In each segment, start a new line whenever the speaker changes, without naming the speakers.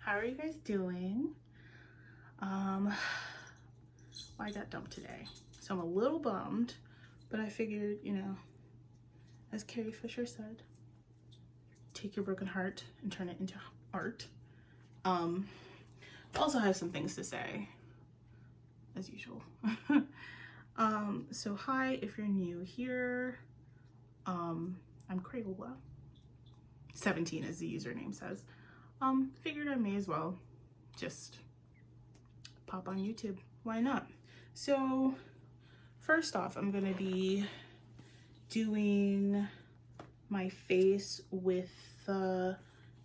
How are you guys doing? I got dumped today, so I'm a little bummed, but I figured, you know, as Carrie Fisher said, take your broken heart and turn it into art. I also have some things to say, as usual. So hi, if you're new here, I'm Crayola, 17 as the username says. Figured I may as well just pop on YouTube. Why not? So first off, I'm gonna be doing my face with the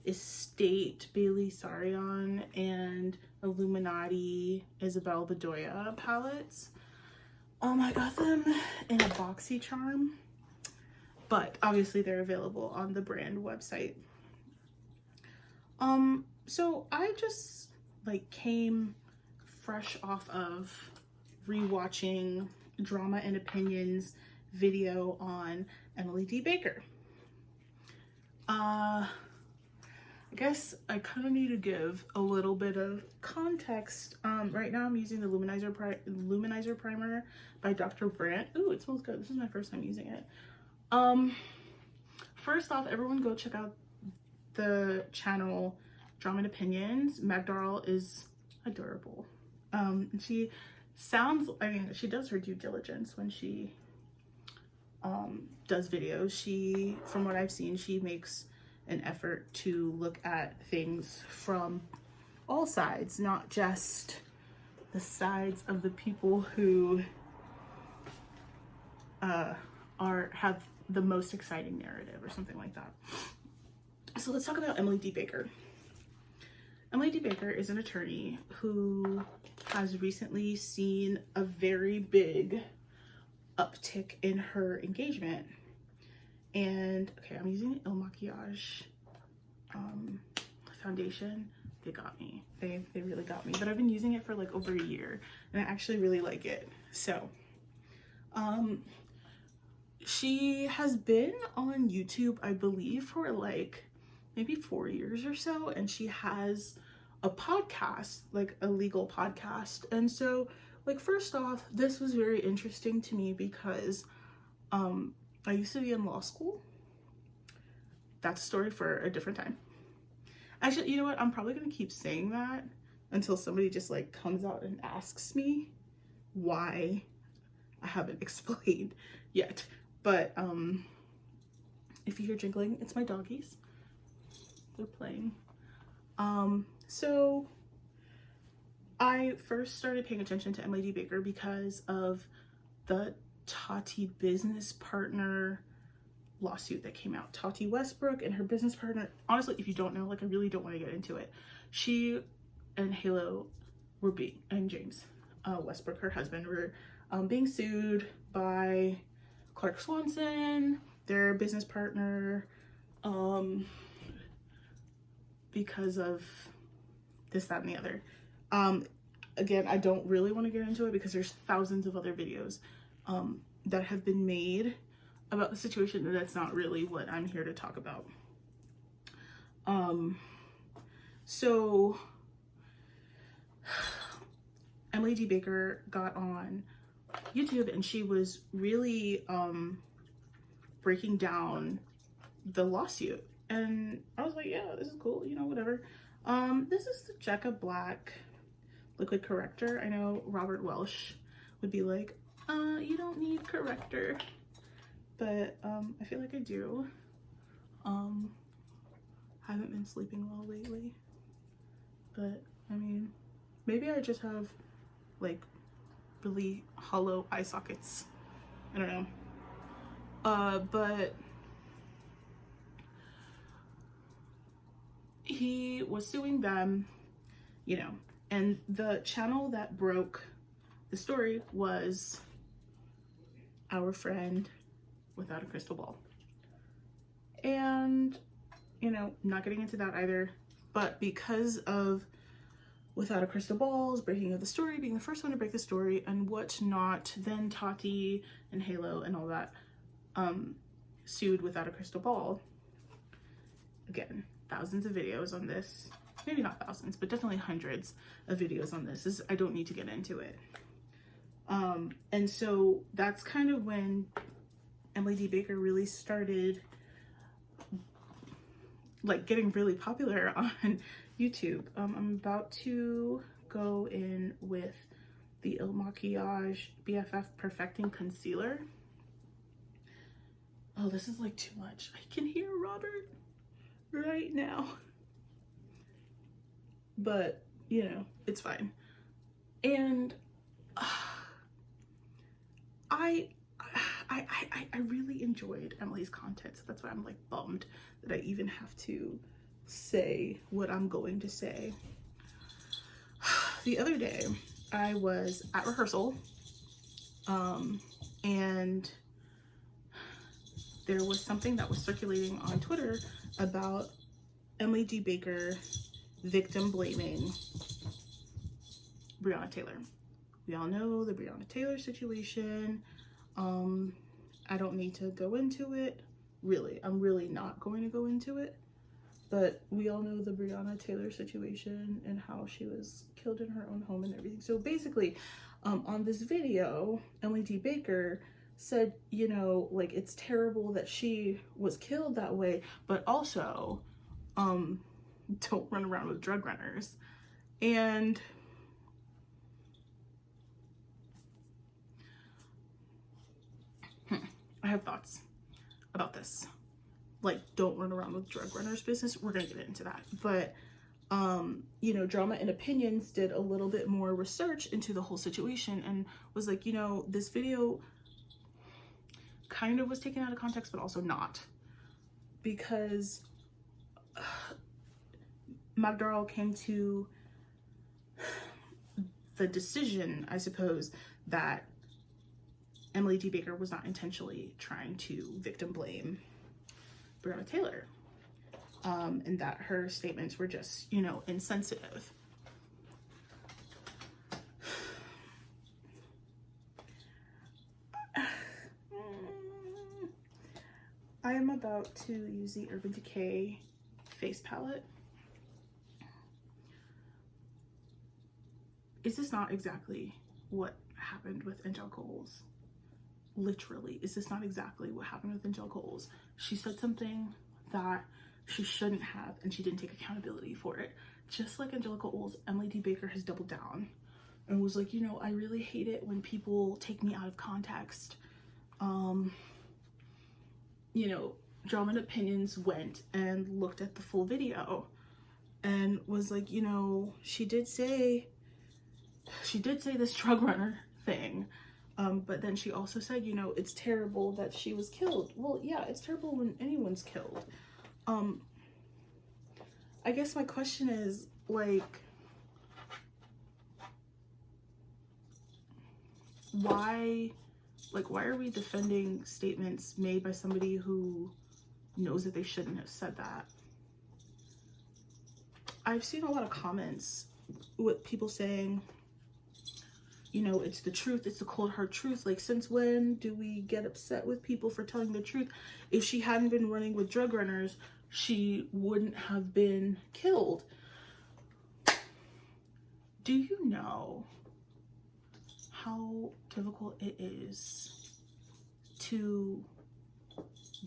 Estate Bailey Sarian and Illuminati Isabel Bedoya palettes. I got them in a BoxyCharm, but obviously they're available on the brand website. So I just like came fresh off of rewatching Drama and Opinions video on Emily D. Baker. I guess I kind of need to give a little bit of context. Right now I'm using the Luminizer Primer by Dr. Brandt. Ooh, it smells good. This is my first time using it. First off, everyone go check out the channel Drama and Opinions. Magdarl is adorable. She sounds, I mean, she does her due diligence when she does videos. She, from what I've seen, she makes an effort to look at things from all sides, not just the sides of the people who have the most exciting narrative or something like that. So let's talk about Emily D. Baker. Emily D. Baker is an attorney who has recently seen a very big uptick in her engagement. And okay, I'm using Il Maquillage foundation. They got me. They really got me. But I've been using it for like over a year and I actually really like it. So she has been on YouTube, I believe, for like maybe 4 years or so, and she has a podcast, like a legal podcast. And so, like, first off, this was very interesting to me because I used to be in law school. That's a story for a different time. Actually, you know what? I'm probably gonna keep saying that until somebody just like comes out and asks me why I haven't explained yet. But if you hear jingling, it's my doggies. They're playing. So I first started paying attention to Emily D. Baker because of the Tati business partner lawsuit that came out. Tati Westbrook and her business partner, honestly, if you don't know, like, I really don't want to get into it. She and Halo were and James Westbrook, her husband, were being sued by Clark Swanson, their business partner, because of this, that, and the other. Again, I don't really want to get into it because there's thousands of other videos that have been made about the situation, and that's not really what I'm here to talk about. So Emily D. Baker got on YouTube and she was really breaking down the lawsuit. And I was like, yeah, this is cool, you know, whatever. This is the Jecca Black liquid corrector. I know Robert Welsh would be like, you don't need corrector. But I feel like I do. Haven't been sleeping well lately. But I mean, maybe I just have like really hollow eye sockets. I don't know. But he was suing them, you know, and the channel that broke the story was Our Friend Without a Crystal Ball. And, you know, not getting into that either, but because of Without a Crystal Ball's breaking of the story, being the first one to break the story and whatnot, then Tati and Halo and all that sued Without a Crystal Ball. Again, thousands of videos on this. maybe not thousands, but definitely hundreds of videos on this. I don't need to get into it. And so that's kind of when Emily D. Baker really started like getting really popular on YouTube. I'm about to go in with the Il Maquillage BFF Perfecting Concealer. Oh, this is like too much. I can hear Robert right now. But, you know, it's fine. And I really enjoyed Emily's content, so that's why I'm like bummed that I even have to say what I'm going to say. The other day I was at rehearsal and there was something that was circulating on Twitter about Emily D. Baker victim blaming Breonna Taylor. We all know the Breonna Taylor situation. I don't need to go into it. Really, I'm really not going to go into it. But we all know the Breonna Taylor situation and how she was killed in her own home and everything. So basically, on this video, Emily D. Baker said, you know, like, it's terrible that she was killed that way, but also, don't run around with drug runners. And I have thoughts about this. Like, don't run around with drug runners business. We're gonna get into that. But, you know, Drama and Opinions did a little bit more research into the whole situation and was like, you know, this video kind of was taken out of context, but also not. Because McDowell came to the decision, I suppose, that Emily D. Baker was not intentionally trying to victim blame Breonna Taylor, and that her statements were just, you know, insensitive. I am about to use the Urban Decay face palette. Is this not exactly what happened with Angelica Holes? Literally, is this not exactly what happened with Angelica Holes? She said something that she shouldn't have, and she didn't take accountability for it. Just like Angelica Holes, Emily D. Baker has doubled down and was like, you know, I really hate it when people take me out of context. You know, Drama and Opinions went and looked at the full video and was like, you know, she did say this drug runner thing. But then she also said, you know, it's terrible that she was killed. Well, yeah, it's terrible when anyone's killed. I guess my question is, like, why are we defending statements made by somebody who knows that they shouldn't have said that? I've seen a lot of comments with people saying, you know, it's the truth, it's the cold hard truth. Like, since when do we get upset with people for telling the truth? If she hadn't been running with drug runners, she wouldn't have been killed. Do you know how difficult it is to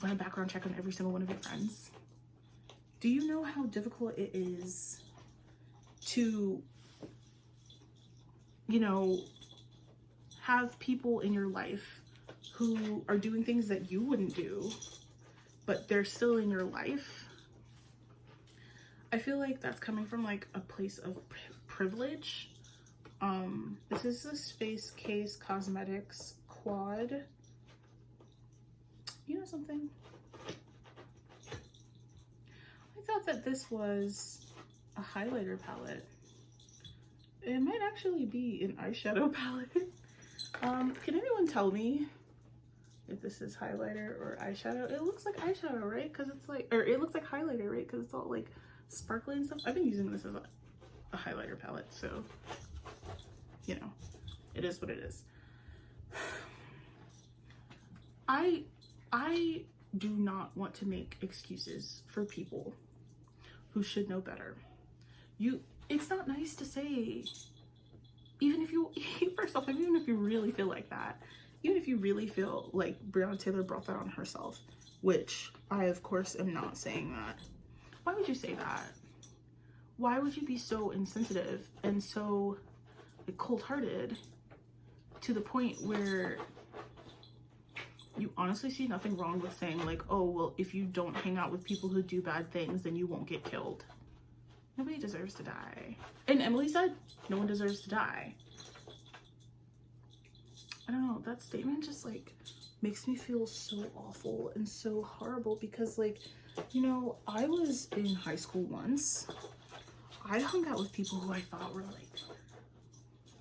run a background check on every single one of your friends? Do you know how difficult it is to, you know, have people in your life who are doing things that you wouldn't do, but they're still in your life? I feel like that's coming from like a place of privilege. This is the Space Case Cosmetics Quad. You know something? I thought that this was a highlighter palette. It might actually be an eyeshadow palette. Can anyone tell me if this is highlighter or eyeshadow? It looks like eyeshadow, right? Because it's like, or it looks like highlighter, right? Because it's all like sparkly and stuff. I've been using this as a highlighter palette, so, you know, it is what it is. I do not want to make excuses for people who should know better. it's not nice to say, even if you, first off, even if you really feel like that, even if you really feel like Breonna Taylor brought that on herself, which I, of course, am not saying that. Why would you say that? Why would you be so insensitive and so like, cold-hearted to the point where you honestly see nothing wrong with saying like, oh, well, if you don't hang out with people who do bad things, then you won't get killed. Nobody deserves to die. And Emily said, no one deserves to die. I don't know, that statement just like makes me feel so awful and so horrible because like, you know, I was in high school once. I hung out with people who I thought were like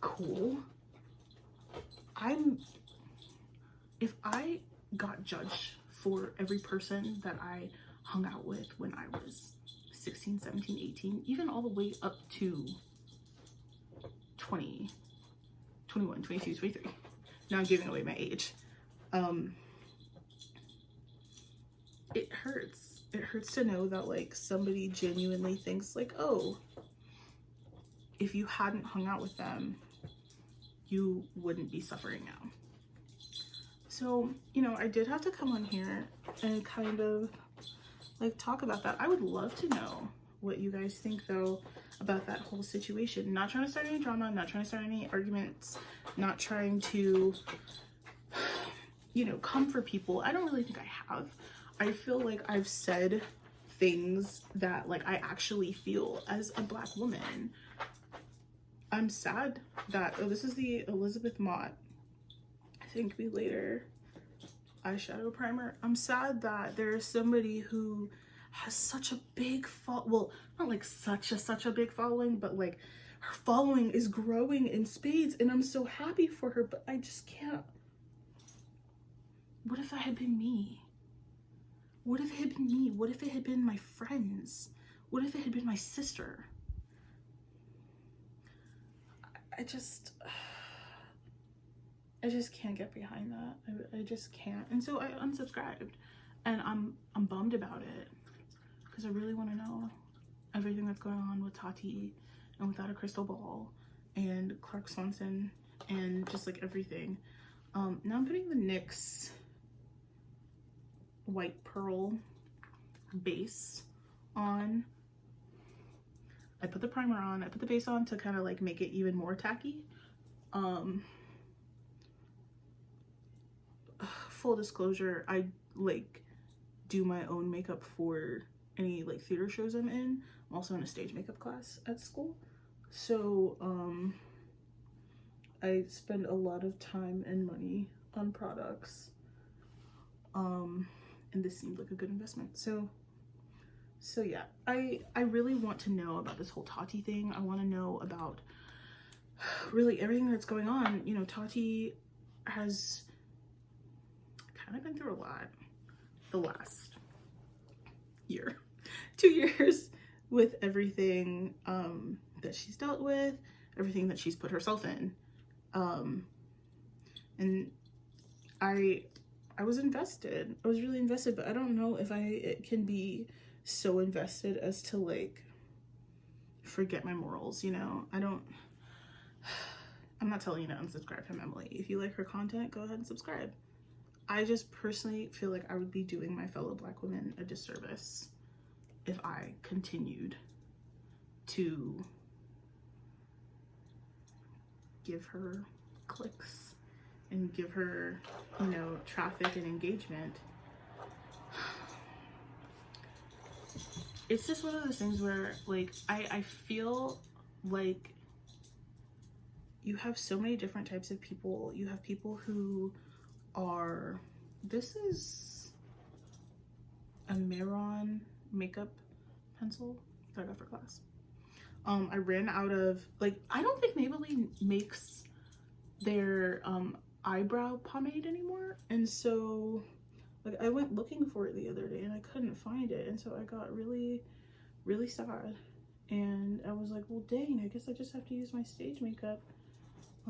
cool. If I got judged for every person that I hung out with when I was 16, 17, 18, even all the way up to 20, 21, 22, 23. Now I'm giving away my age. It hurts. It hurts to know that like somebody genuinely thinks like, oh, if you hadn't hung out with them, you wouldn't be suffering now. So, you know, I did have to come on here and kind of like talk about that. I would love to know what you guys think though about that whole situation. Not trying to start any drama, not trying to start any arguments, not trying to, you know, come for people. I don't really think I have. I feel like I've said things that like I actually feel as a Black woman. I'm sad that, oh, this is the Elizabeth Mott Thank Me Later eyeshadow primer. I'm sad that there's somebody who has such a big well, not like such a big following, but like her following is growing in spades, and I'm so happy for her, but I just can't. What if that had been me? What if it had been me? What if it had been my friends? What if it had been my sister? I just can't get behind that. I just can't. And so I unsubscribed, and I'm bummed about it because I really want to know everything that's going on with Tati and Without a Crystal Ball and Clark Swanson and just like everything. Now I'm putting the NYX White Pearl base on. I put the primer on, I put the base on to kind of like make it even more tacky. Full disclosure, I like do my own makeup for any like theater shows I'm in. I'm also in a stage makeup class at school. So I spend a lot of time and money on products. And this seemed like a good investment. So yeah, I really want to know about this whole Tati thing. I want to know about really everything that's going on. You know, Tati has kind of been through a lot the last year, 2 years, with everything that she's dealt with, everything that she's put herself in. And I was invested. I was really invested, but I don't know if I can be so invested as to like forget my morals, you know? I'm not telling you to unsubscribe from Emily. If you like her content, go ahead and subscribe. I just personally feel like I would be doing my fellow Black women a disservice if I continued to give her clicks and give her, you know, traffic and engagement. It's just one of those things where like I feel like you have so many different types of people. You have people who are, this is a Maron makeup pencil that I got for class. I ran out of, like, I don't think Maybelline makes their eyebrow pomade anymore, and so like I went looking for it the other day and I couldn't find it, and so I got really sad, and I was like, well dang, I guess I just have to use my stage makeup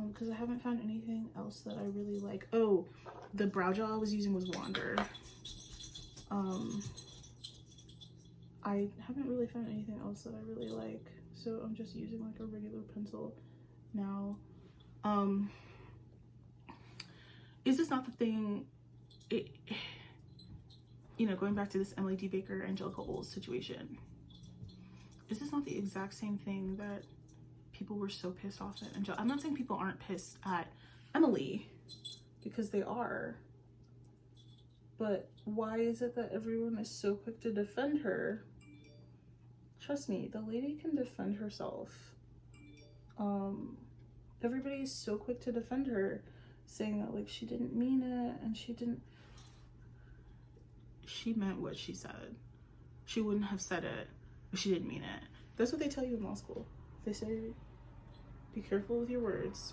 because I haven't found anything else that I really like. Oh, the brow gel I was using was Wander. I haven't really found anything else that I really like. so I'm just using like a regular pencil now. Is this not the thing, you know, going back to this Emily D. Baker, Angelica Oles situation, is this not the exact same thing that people were so pissed off at Angelica? I'm not saying people aren't pissed at Emily, because they are, but why is it that everyone is so quick to defend her? Trust me, the lady can defend herself. Everybody is so quick to defend her, saying that like she didn't mean it, and she meant what she said. She wouldn't have said it if she didn't mean it. That's what they tell you in law school. They say, be careful with your words.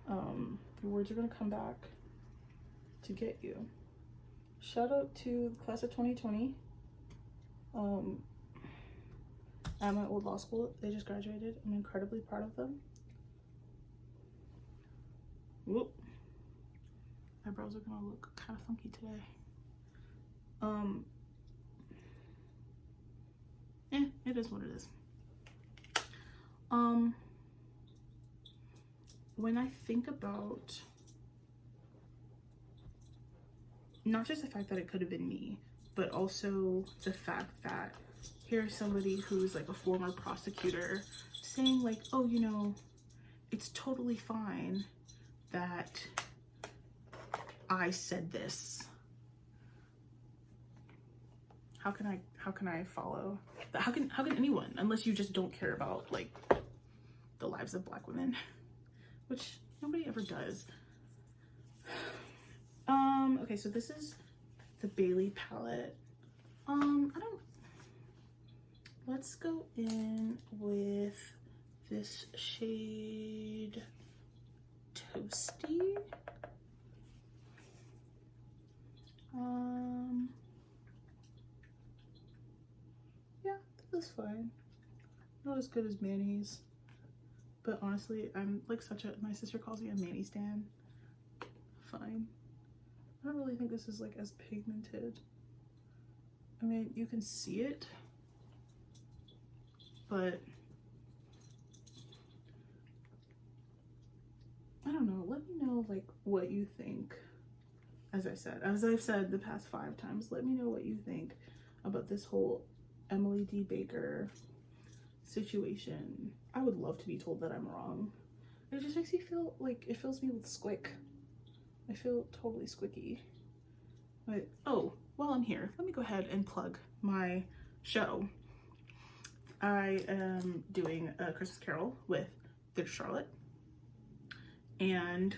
Your words are gonna come back to get you. Shout out to the class of 2020. At my old law school, they just graduated. I'm incredibly proud of them. Whoop. My brows are gonna look kind of funky today. It is what it is. When I think about not just the fact that it could have been me, but also the fact that here's somebody who's like a former prosecutor saying like, oh, you know, it's totally fine that I said this. How can I follow that? How can anyone, unless you just don't care about like the lives of Black women, which nobody ever does. Okay, so this is the Bailey palette. Let's go in with this shade Toasty. Yeah, this is fine. Not as good as Manny's, but honestly, I'm like my sister calls me a Manny stan. Fine. I don't really think this is like as pigmented. I mean, you can see it, but I don't know. Let me know like what you think. As I've said the past 5 times, let me know what you think about this whole Emily D. Baker situation. I would love to be told that I'm wrong. It just makes me feel like, it fills me with squick. I feel totally squicky. But, oh, while I'm here, let me go ahead and plug my show. I am doing a Christmas Carol with Theatre Charlotte. And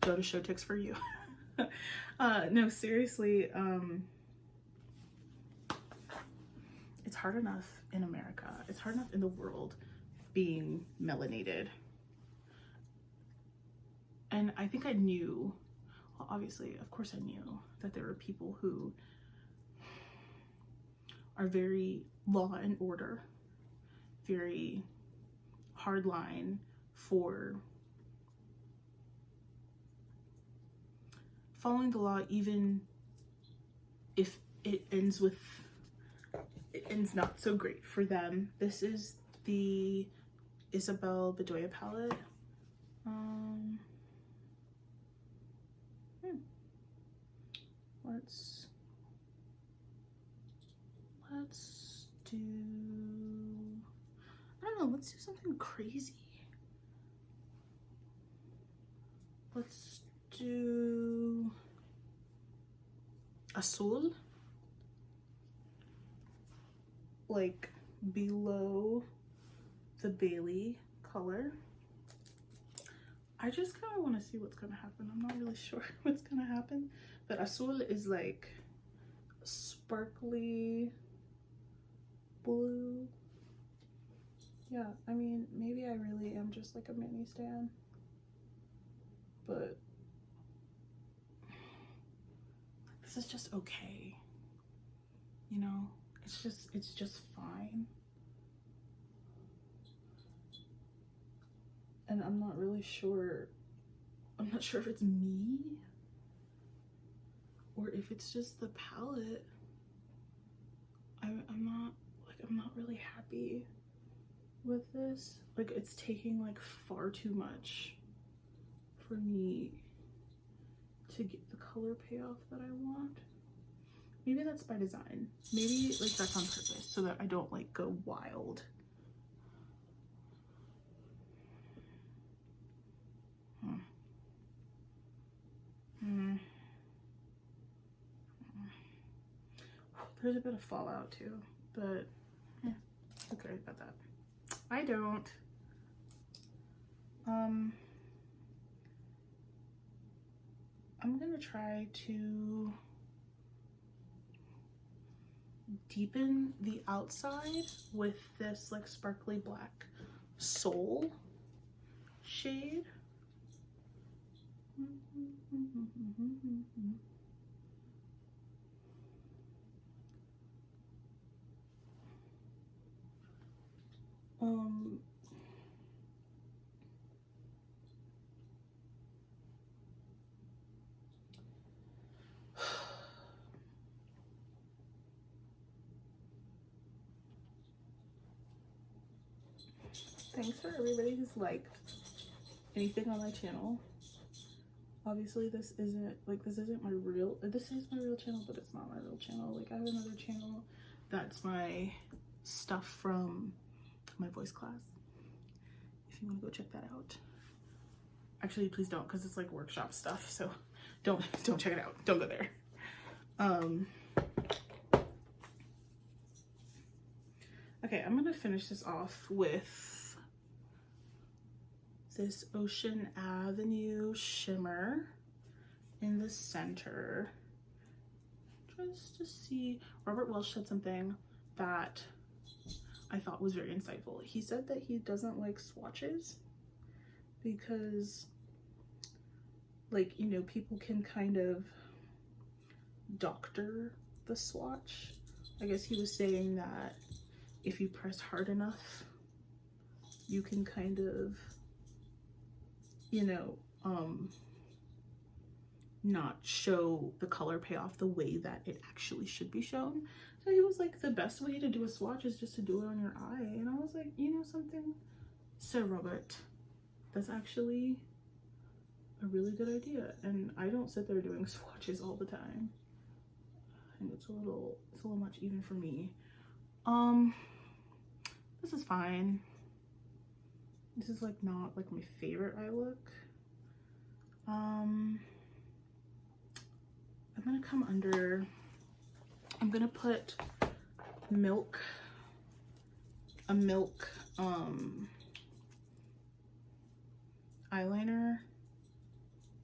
go to Showtix for you. No, seriously, it's hard enough in America. It's hard enough in the world being melanated. And I think I knew, well, obviously, of course I knew that there were people who are very law and order, very hardline for following the law, even if it ends not so great for them. This is the Isabel Bedoya palette. Let's do, I don't know, let's do something crazy. Let's do Azul, like below the Bailey color. I just kind of want to see what's gonna happen. I'm not really sure what's gonna happen, but Azul is like sparkly blue. Yeah, I mean, maybe I really am just like a Manny stan, but this is just okay, you know? It's just fine. And I'm not really sure, I'm not sure if it's me or if it's just the palette. I'm not really happy with this. Like, it's taking like far too much for me to get the color payoff that I want. Maybe that's by design. Maybe like that's on purpose so that I don't like go wild. There's a bit of fallout too, but yeah, okay about that. I don't. I'm gonna try to deepen the outside with this like sparkly black soul shade. Thanks for everybody who's liked anything on my channel. Obviously this isn't my real, this is my real channel, but it's not my real channel. Like, I have another channel that's my stuff from my voice class, if you want to go check that out. Actually, please don't, because it's like workshop stuff, so don't check it out. Don't go there. Okay, I'm gonna finish this off with this Ocean Avenue shimmer in the center, just to see. Robert Welsh said something that I thought was very insightful. He said that he doesn't like swatches because, like, you know, people can kind of doctor the swatch. I guess he was saying that if you press hard enough, you can kind of, you know, not show the color payoff the way that it actually should be shown. So he was like, the best way to do a swatch is just to do it on your eye. And I was like, you know something, Sir Robert, that's actually a really good idea. And I don't sit there doing swatches all the time. And it's a little much even for me. This is fine. This is like not like my favorite eye look. I'm gonna come under, I'm gonna put a milk eyeliner.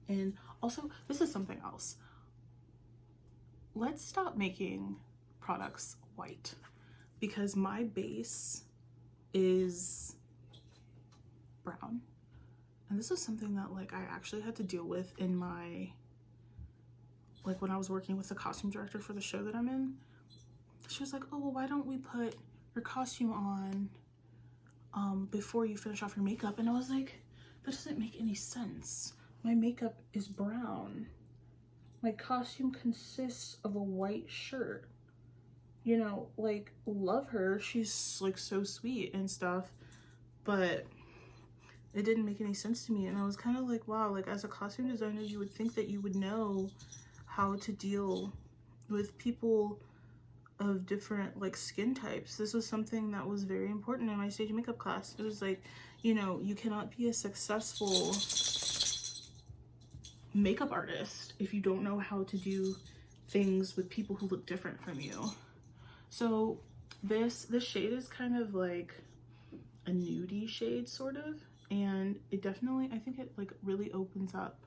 And also, this is something else. Let's stop making products white, because my base is brown. And this is something that like I actually had to deal with in my, like when I was working with the costume director for the show that I'm in. She was like, oh, well, why don't we put your costume on before you finish off your makeup? And I was like, that doesn't make any sense. My makeup is brown. My costume consists of a white shirt. You know, like, love her. She's like so sweet and stuff, but it didn't make any sense to me. And I was kind of like, wow, like as a costume designer, you would think that you would know how to deal with people of different like skin types. This was something that was very important in my stage makeup class. It was like, you know, you cannot be a successful makeup artist if you don't know how to do things with people who look different from you. So this shade is kind of like a nudie shade sort of, and it definitely, I think it like really opens up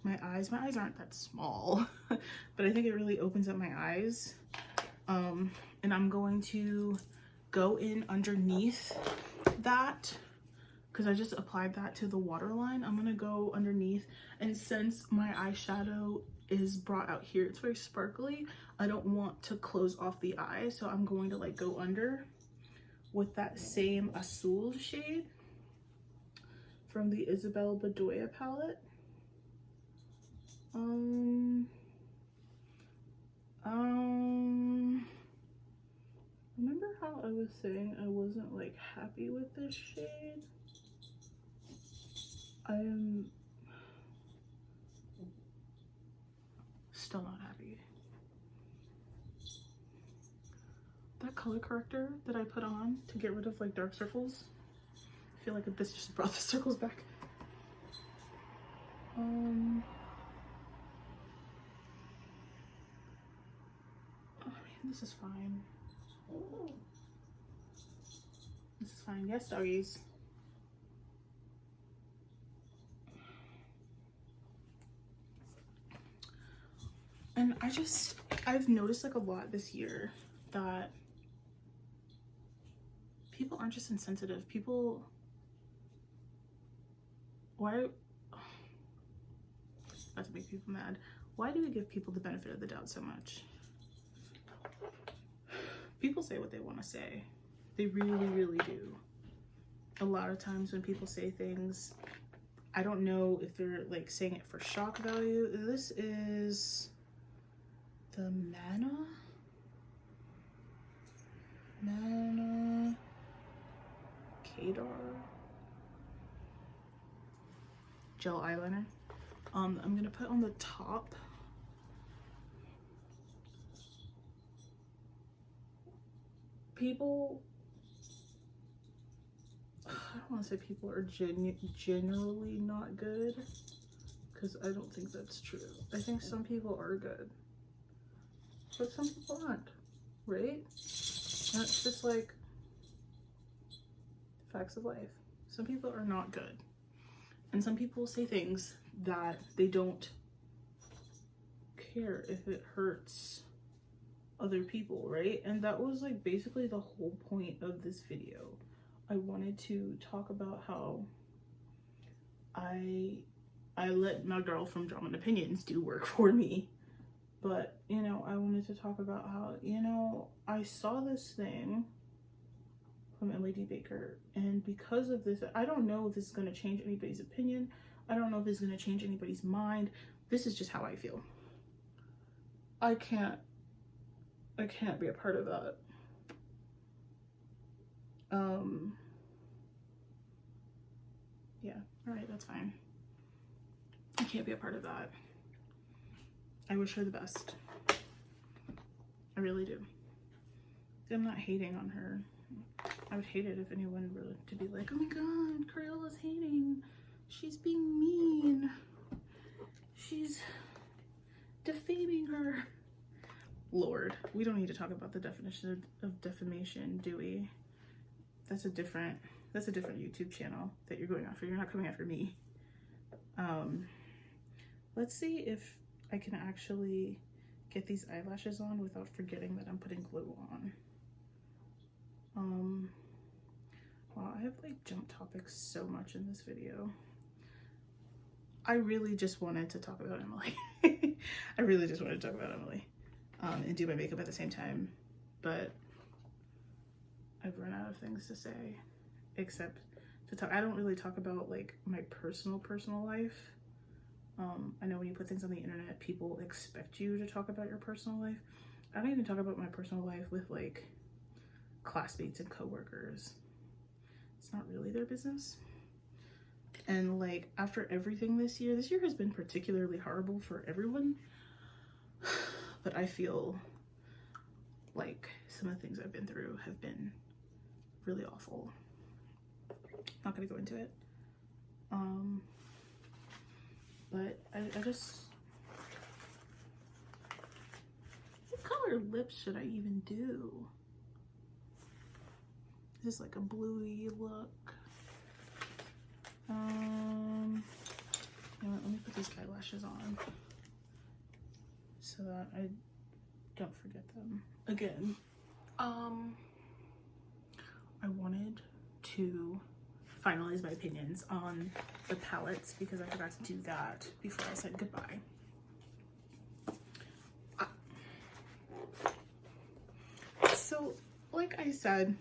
my eyes. My eyes aren't that small, but I think it really opens up my eyes. And I'm going to go in underneath that, because I just applied that to the waterline. I'm gonna go underneath, and since my eyeshadow is brought out here, it's very sparkly, I don't want to close off the eye, so I'm going to like go under with that same Azul shade from the Isabel Bedoya palette. I was saying I wasn't like happy with this shade. I am still not happy. That color corrector that I put on to get rid of like dark circles, I feel like this just brought the circles back. I mean, this is fine. This is fine. Yes, doggies. And I've noticed like a lot this year that people aren't just insensitive. People, why, not to make people mad, why do we give people the benefit of the doubt so much? People say what they want to say. They really, really do. A lot of times when people say things, I don't know if they're like saying it for shock value. This is the Mana Kadar gel eyeliner. I'm gonna put on the top. People, I don't want to say people are generally not good, because I don't think that's true. I think some people are good, but some people aren't, right? That's just like facts of life. Some people are not good, and some people say things that they don't care if it hurts other people, right? And that was like basically the whole point of this video. I wanted to talk about how I let my girl from Drama and Opinions do work for me, but you know, I wanted to talk about how, you know, I saw this thing from Emily Baker, and because of this, I don't know if this is going to change anybody's opinion. I don't know if it's going to change anybody's mind. This is just how I feel. I can't be a part of that. Yeah, all right, that's fine. I can't be a part of that. I wish her the best. I really do. I'm not hating on her. I would hate it if anyone were to be like, oh my god, Crayola's hating. She's being mean. She's defaming her. Lord, we don't need to talk about the definition of defamation, do we? That's a different YouTube channel that you're going after. You're not coming after me. Let's see if I can actually get these eyelashes on without forgetting that I'm putting glue on. Wow, I have like jump topics so much in this video. I really just wanted to talk about Emily. I really just wanted to talk about Emily. And do my makeup at the same time, but I've run out of things to say except to talk. I don't really talk about like my personal life. I know when you put things on the internet, people expect you to talk about your personal life. I don't even talk about my personal life with like classmates and coworkers. It's not really their business. And like after everything this year has been particularly horrible for everyone. But I feel like some of the things I've been through have been really awful. Not gonna go into it. But I just, what color lips should I even do? Is this like a bluey look? You know what, let me put these eyelashes on so that I don't forget them again. I wanted to finalize my opinions on the palettes because I forgot to do that before I said goodbye. So, like I said,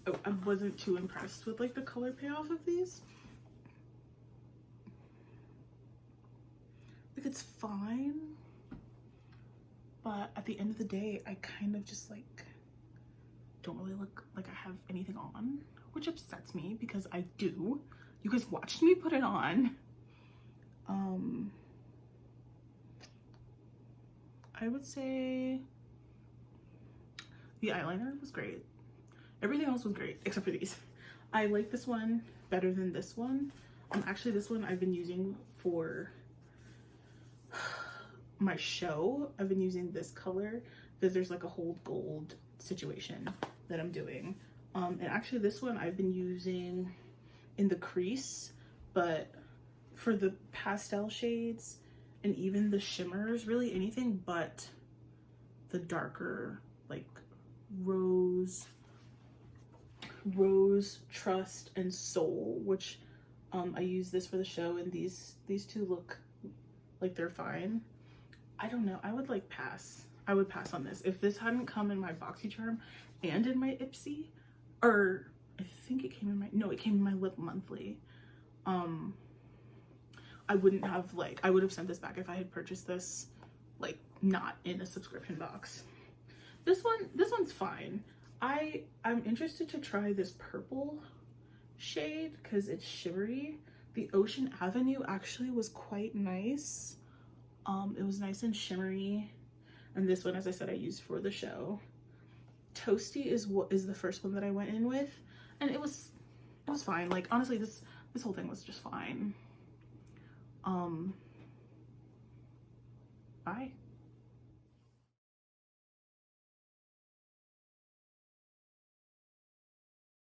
I wasn't too impressed with like the color payoff of these. Like it's fine, but at the end of the day, I kind of just like don't really look like I have anything on, which upsets me because I do. You guys watched me put it on. I would say the eyeliner was great. Everything else was great except for these. I like this one better than this one. Actually, this one I've been using for my show. I've been using this color because there's like a hold gold situation that I'm doing. And actually this one I've been using in the crease, but for the pastel shades and even the shimmers, really anything but the darker like rose, trust, and soul, which I use this for the show, and these two look like they're fine. I don't know, I would like pass. I would pass on this. If this hadn't come in my BoxyCharm and in my Ipsy, or I think it came in my, no, it came in my Lip Monthly. I wouldn't have like, I would have sent this back if I had purchased this like not in a subscription box. This one's fine. I'm interested to try this purple shade because it's shimmery. The Ocean Avenue actually was quite nice. It was nice and shimmery. And this one, as I said, I used for the show. Toasty is the first one that I went in with, and it was fine. Like honestly, this whole thing was just fine. Bye.